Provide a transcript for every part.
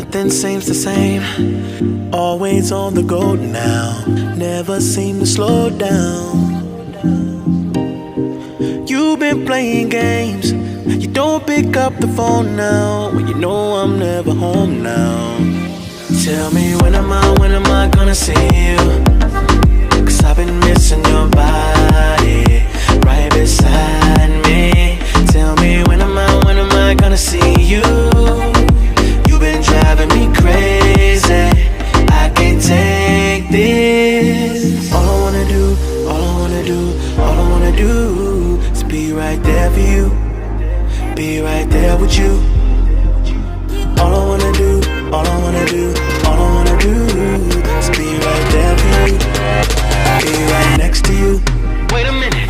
nothing seems the same. Always on the go now, never seem to slow down. You've been playing games, you don't pick up the phone now, when you know I'm never home now. Tell me when am I gonna see you? 'Cause I've been missing your body right beside me. Tell me when am I gonna see you? You've been driving me crazy, I can't take this. All I wanna do, all I wanna do, all I wanna do is be right there for you, be right there with you. All I wanna do, all I wanna do, all I wanna do is be right there for you, be right next to you. Wait a minute.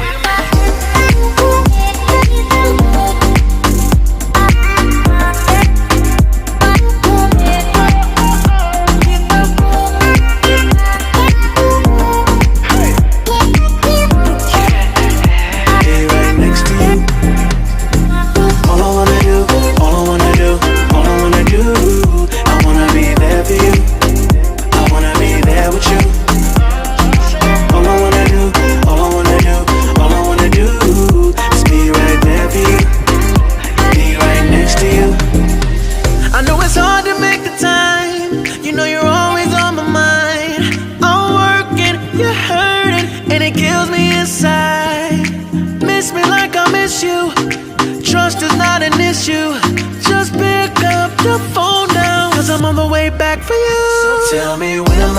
Trust is not an issue. Just pick up the phone now, 'cause I'm on the way back for you. So tell me when am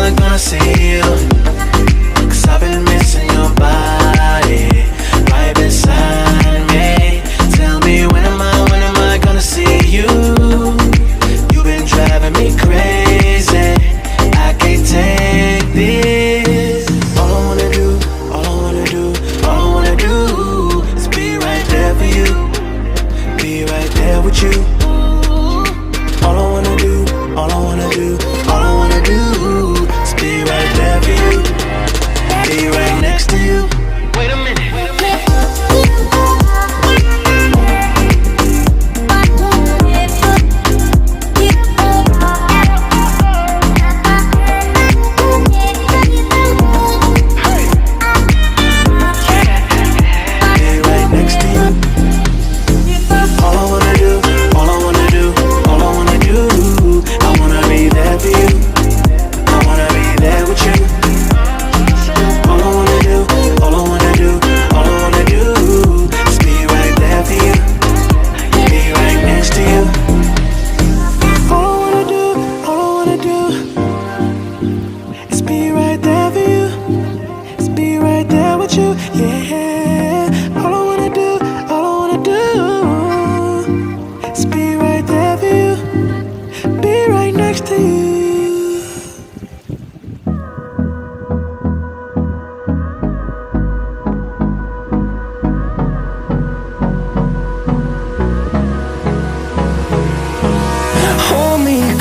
I gonna see you? 'Cause I've been missing your body right beside me. Tell me when am I gonna see you? You've been driving me crazy, I can't take this. All I wanna do, all I wanna do, all I wanna do is be right there for you, be right there with you. All I wanna do, all I wanna do, all I wanna do is be right there for you, be right next to you. Wait a minute.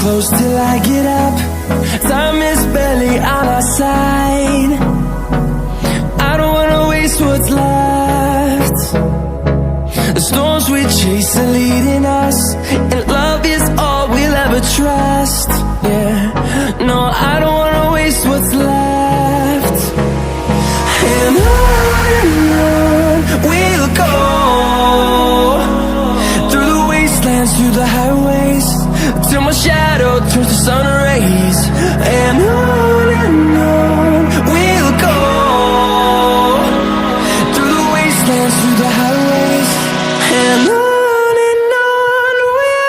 Close till I get up, time is barely on our side. I don't wanna waste what's left. The storms we chase are leading us, and love is all we'll ever trust. Yeah, no, I don't wanna waste what's left. And on we'll go, through the wastelands, through the highways, till my shadow turns to sun rays. And on we'll go, through the wastelands, through the highways. And on we'll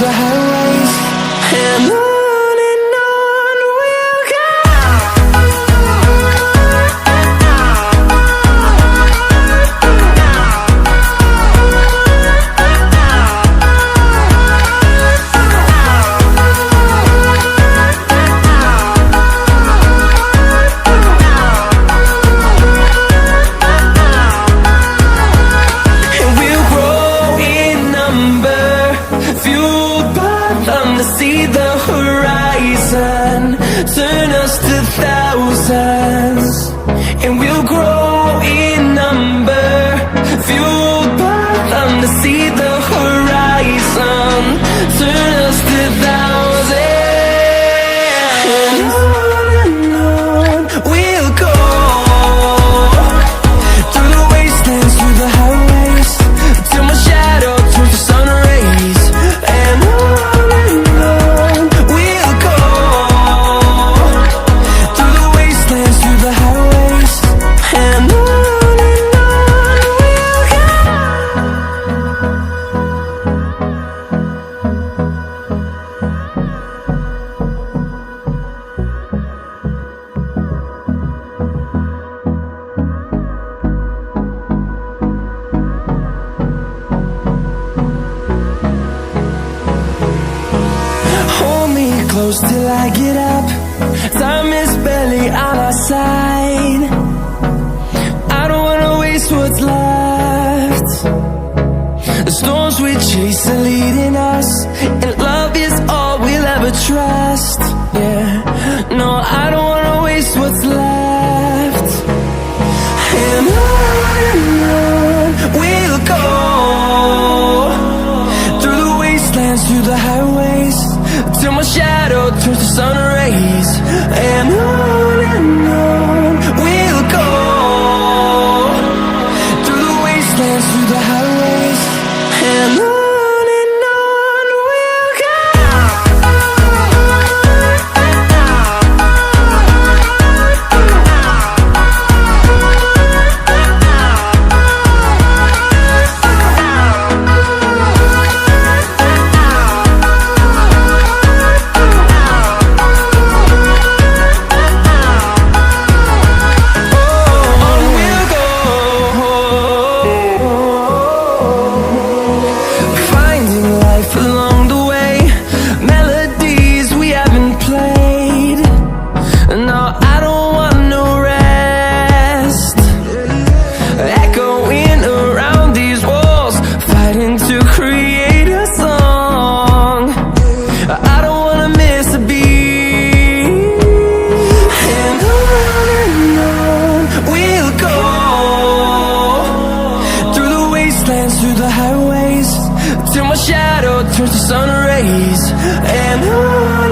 the highways, and on we'll go. See the horizon, turn us to thousands, and we'll grow in number, fueled by them to see the horizon, turn us to thousands, and on we'll go, through the wastelands, through the highways, till my shadow turns to sun rays, and on close till I get up. Time is barely on our side. I don't wanna waste what's left. The storms we chase are leading us, and love is all we'll ever trust. Yeah, no, I don't wanna waste what's left. And on we'll go, through the wastelands, through the highways, till my shadow turns to sun rays, and on we'll go, through the wastelands, through the highways, and on we'll go. Through the highways, till my shadow turns to sun rays, and on